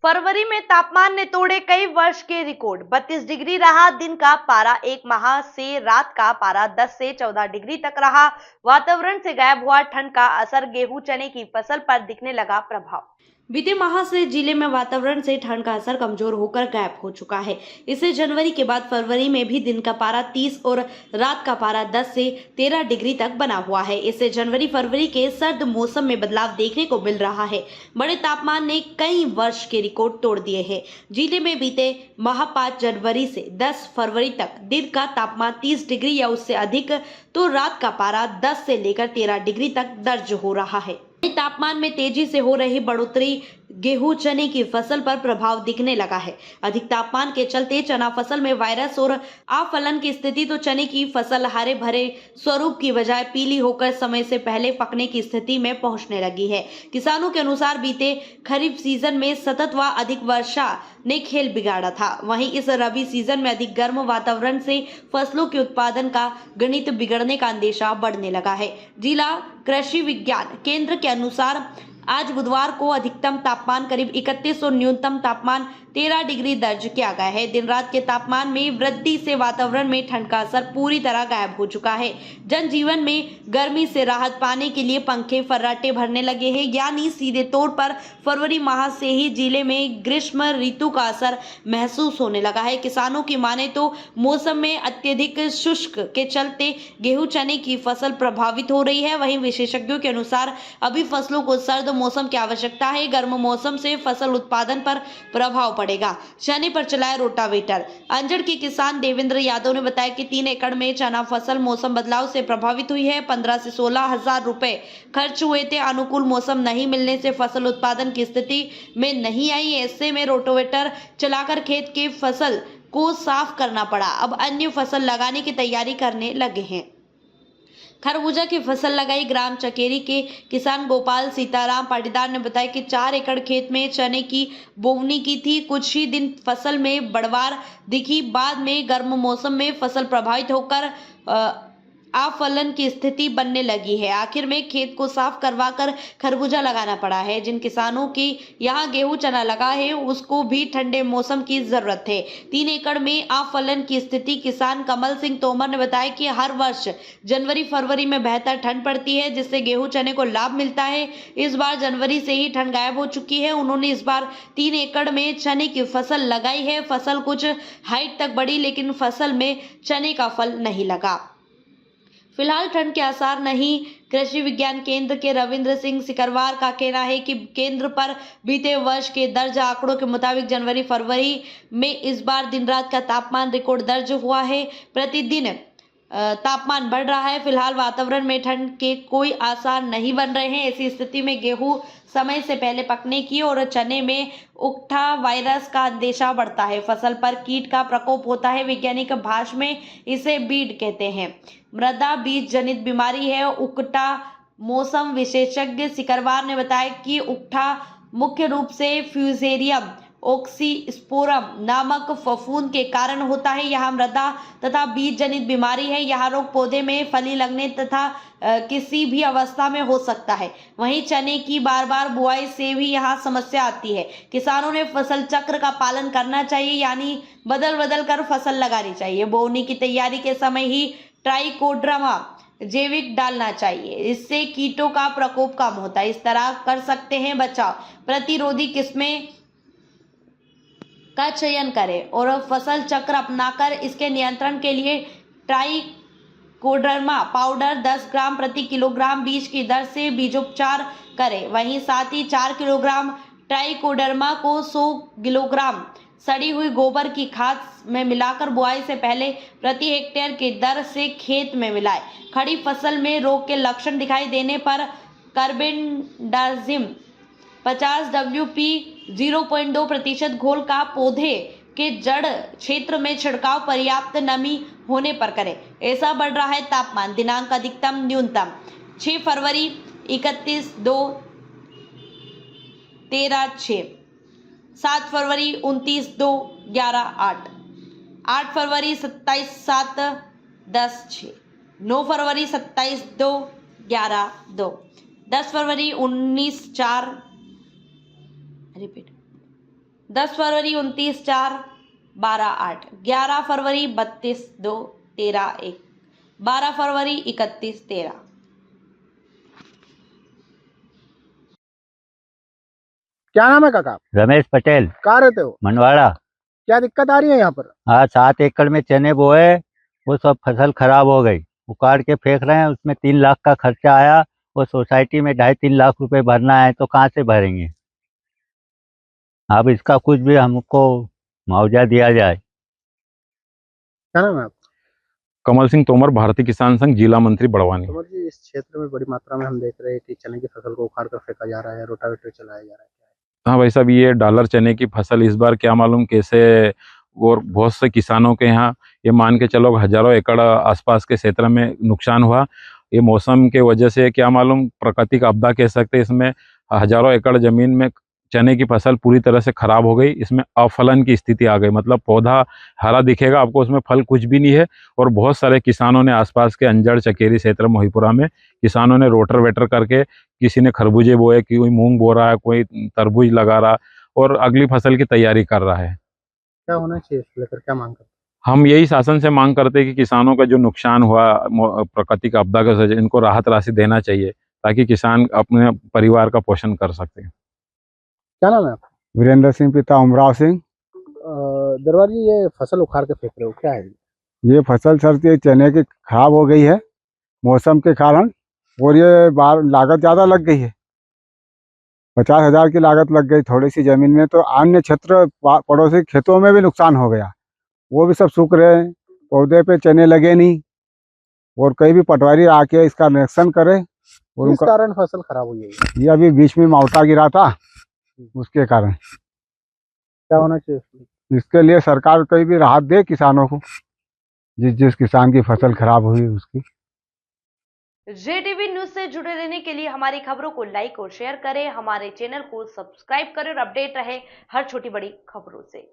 फरवरी में तापमान ने तोड़े कई वर्ष के रिकॉर्ड। 32 डिग्री रहा दिन का पारा। एक माह से रात का पारा 10 से 14 डिग्री तक रहा। वातावरण से गायब हुआ ठंड का असर, गेहूं चने की फसल पर दिखने लगा प्रभाव। बीते माह से जिले में वातावरण से ठंड का असर कमजोर होकर गायब हो चुका है। इसे जनवरी के बाद फरवरी में भी दिन का पारा 30 और रात का पारा 10 से 13 डिग्री तक बना हुआ है। इससे जनवरी फरवरी के सर्द मौसम में बदलाव देखने को मिल रहा है। बड़े तापमान ने कई वर्ष के रिकॉर्ड तोड़ दिए हैं। जिले में बीते माह 5 जनवरी से 10 फरवरी तक दिन का तापमान 30 डिग्री या उससे अधिक तो रात का पारा 10 से लेकर 13 डिग्री तक दर्ज हो रहा है। तापमान में तेजी से हो रही बढ़ोतरी गेहूं चने की फसल पर प्रभाव दिखने लगा है। अधिक तापमान के चलते चना फसल में वायरस और आफलन की स्थिति तो चने की फसल हरे भरे स्वरूप की बजाय पीली होकर समय से पहले पकने की स्थिति में पहुंचने लगी है। किसानों के अनुसार बीते खरीफ सीजन में सतत व अधिक वर्षा ने खेल बिगाड़ा था। वहीं इस रबी सीजन में अधिक गर्म वातावरण से फसलों के उत्पादन का गणित बिगड़ने का अंदेशा बढ़ने लगा है। जिला कृषि विज्ञान केंद्र के अनुसार आज बुधवार को अधिकतम तापमान करीब 31 और न्यूनतम तापमान 13 डिग्री दर्ज किया गया है। दिन रात के तापमान में वृद्धि से वातावरण में ठंड का असर पूरी तरह गायब हो चुका है। जनजीवन में गर्मी से राहत पाने के लिए पंखे फर्राटे भरने लगे हैं। यानी सीधे तौर पर फरवरी माह से ही जिले में ग्रीष्म ऋतु का असर महसूस होने लगा है। किसानों की माने तो मौसम में अत्यधिक शुष्क के चलते गेहूं चने की फसल प्रभावित हो रही है। वहीं विशेषज्ञों के अनुसार अभी फसलों को सर्द मौसम की आवश्यकता है। गर्म मौसम से फसल उत्पादन पर प्रभाव पड़ेगा। चने पर चलाए रोटावेटर। अंजड़ के किसान देवेंद्र यादव ने बताया कि 3 एकड़ में चना फसल मौसम बदलाव से प्रभावित हुई है। 15 से 16 हजार रुपए खर्च हुए थे। अनुकूल मौसम नहीं मिलने से फसल उत्पादन की स्थिति में नहीं आई। ऐसे में रोटावेटर चलाकर खेत के फसल को साफ करना पड़ा। अब अन्य फसल लगाने की तैयारी करने लगे हैं। खरबूजा की फसल लगाई। ग्राम चकेरी के किसान गोपाल सीताराम पाटीदार ने बताया कि 4 एकड़ खेत में चने की बोवनी की थी। कुछ ही दिन फसल में बढ़वार दिखी। बाद में गर्म मौसम में फसल प्रभावित होकर आफलन की स्थिति बनने लगी है। आखिर में खेत को साफ करवाकर खरबूजा लगाना पड़ा है। जिन किसानों की यहाँ गेहूं चना लगा है उसको भी ठंडे मौसम की जरूरत है। 3 एकड़ में आफलन की स्थिति किसान कमल सिंह तोमर ने बताया कि हर वर्ष जनवरी फरवरी में बेहतर ठंड पड़ती है जिससे गेहूं चने को लाभ मिलता है। इस बार जनवरी से ही ठंड गायब हो चुकी है। उन्होंने इस बार 3 एकड़ में चने की फसल लगाई है। फसल कुछ हाइट तक बढ़ी लेकिन फसल में चने का फल नहीं लगा। फिलहाल ठंड के आसार नहीं। कृषि विज्ञान केंद्र के रविंद्र सिंह सिकरवार का कहना है कि केंद्र पर बीते वर्ष के दर्ज आंकड़ों के मुताबिक जनवरी फरवरी में इस बार दिन रात का तापमान रिकॉर्ड दर्ज हुआ है। प्रतिदिन तापमान बढ़ रहा है। फिलहाल वातावरण में ठंड के कोई आसार नहीं बन रहे हैं। ऐसी स्थिति में गेहूं समय से पहले पकने की और चने में उकठा वायरस का अंदेशा बढ़ता है। फसल पर कीट का प्रकोप होता है। वैज्ञानिक भाषा में इसे बीड कहते हैं। मृदा बीज जनित बीमारी है उकठा। मौसम विशेषज्ञ सिकरवार ने बताया कि उकठा मुख्य रूप से फ्यूजेरियम ऑक्सीस्पोरम नामक फफूंद के कारण होता है। यह मृदा तथा बीज जनित बीमारी है। यह रोग पौधे में फली लगने तथा किसी भी अवस्था में हो सकता है। वहीं चने की बार बार बुआई से भी यहाँ समस्या आती है। किसानों ने फसल चक्र का पालन करना चाहिए, यानी बदल बदल कर फसल लगानी चाहिए। बोवनी की तैयारी के समय ही ट्राइकोडर्मा जैविक डालना चाहिए। इससे कीटों का प्रकोप कम होता है। इस तरह कर सकते हैं बचाव। प्रतिरोधी किस्में का चयन करें और फसल चक्र अपनाकर इसके नियंत्रण के लिए ट्राइकोडर्मा पाउडर 10 ग्राम प्रति किलोग्राम बीज की दर से बीजोपचार करें। वहीं साथ ही 4 किलोग्राम ट्राइकोडर्मा को 100 किलोग्राम सड़ी हुई गोबर की खाद में मिलाकर बुआई से पहले प्रति हेक्टेयर की दर से खेत में मिलाएं। खड़ी फसल में रोग के लक्षण दिखाई देने पर कार्बेंडाजिम 50 WP 0.2% घोल का पौधे के जड़ क्षेत्र में छिड़काव पर्याप्त नमी होने पर करें। ऐसा बढ़ रहा है तापमान। दिनांक अधिकतम न्यूनतम 6 फरवरी 31/2 13/6, 7 फरवरी 29/2 11/8, 8 फरवरी 27/7 10/6, 9 फरवरी 27/2 10/2, 10 फरवरी 19/4 रिपीट 10 फरवरी 29/4 12/8, 11 फरवरी 32/2 13/1, 12 फरवरी 31/13। क्या नाम है काका? रमेश पटेल, कहाँ रहते हो? मनवाड़ा। क्या दिक्कत आ रही है यहाँ पर? आज 7 एकड़ में चने बोए, वो सब फसल खराब हो गई। उखाड़ के फेंक रहे हैं, उसमें 3 लाख का खर्चा आया। वो सोसाइटी में 2.5-3 लाख रुपए भरना है, तो कहाँ से भरेंगे? अब इसका कुछ भी हमको मुआवजा दिया जाए। क्या नाम है आपका? कमल सिंह तोमर, भारतीय किसान संघ, जिला मंत्री बड़वानी। तोमर जी, इस क्षेत्र में बड़ी मात्रा में हम देख रहे हैं कि चने की फसल को उखाड़ कर फेंका जा रहा है, रोटावेटर चलाया जा रहा है। हाँ भाई साहब, ये डॉलर चने की फसल इस बार क्या मालूम कैसे, और बहुत से किसानों के यहाँ ये मान के चलो हजारों एकड़ आसपास के क्षेत्र में नुकसान हुआ। ये मौसम के वजह से क्या मालूम, प्राकृतिक आपदा कह सकते हैं। इसमें हजारों एकड़ जमीन में चने की फसल पूरी तरह से खराब हो गई। इसमें अफलन की स्थिति आ गई, मतलब पौधा हरा दिखेगा आपको, उसमें फल कुछ भी नहीं है। और बहुत सारे किसानों ने आसपास के अंजड़ चकेरी क्षेत्र मोहीपुरा में किसानों ने रोटर वेटर करके, किसी ने खरबूजे बोए, कोई मूंग बो रहा है, कोई तरबूज लगा रहा, और अगली फसल की तैयारी कर रहा है। क्या होना चाहिए इसको लेकर, क्या मांग करते हैं? हम यही शासन से मांग करते हैं कि किसानों का जो नुकसान हुआ प्राकृतिक आपदा के वजह से, इनको राहत राशि देना चाहिए, ताकि किसान अपने परिवार का पोषण कर सके। क्या नाम है आपका? वीरेंद्र सिंह पिता उमराव सिंह। दरबार जी, ये फसल उखाड़ के फेंक रहे हो, क्या है ये? ये फसल सर ये चने की खराब हो गई है मौसम के कारण, और ये बार लागत ज़्यादा लग गई है। 50,000 की लागत लग गई थोड़ी सी ज़मीन में, तो अन्य क्षेत्र पड़ोसी खेतों में भी नुकसान हो गया। वो भी सब सूख रहे हैं, पौधे पे चने लगे नहीं, और कहीं भी पटवारी आके इसका निरीक्षण करे। और किस कारण फसल खराब हुई है? ये अभी बीच में मावटा गिरा था, उसके कारण। क्या होना चाहिए इसको? इसके लिए सरकार कोई भी राहत दे किसानों को, जिस किसान की फसल खराब हुई उसकी। JTV न्यूज से जुड़े रहने के लिए हमारी खबरों को लाइक और शेयर करें, हमारे चैनल को सब्सक्राइब करें और अपडेट रहे हर छोटी बड़ी खबरों से।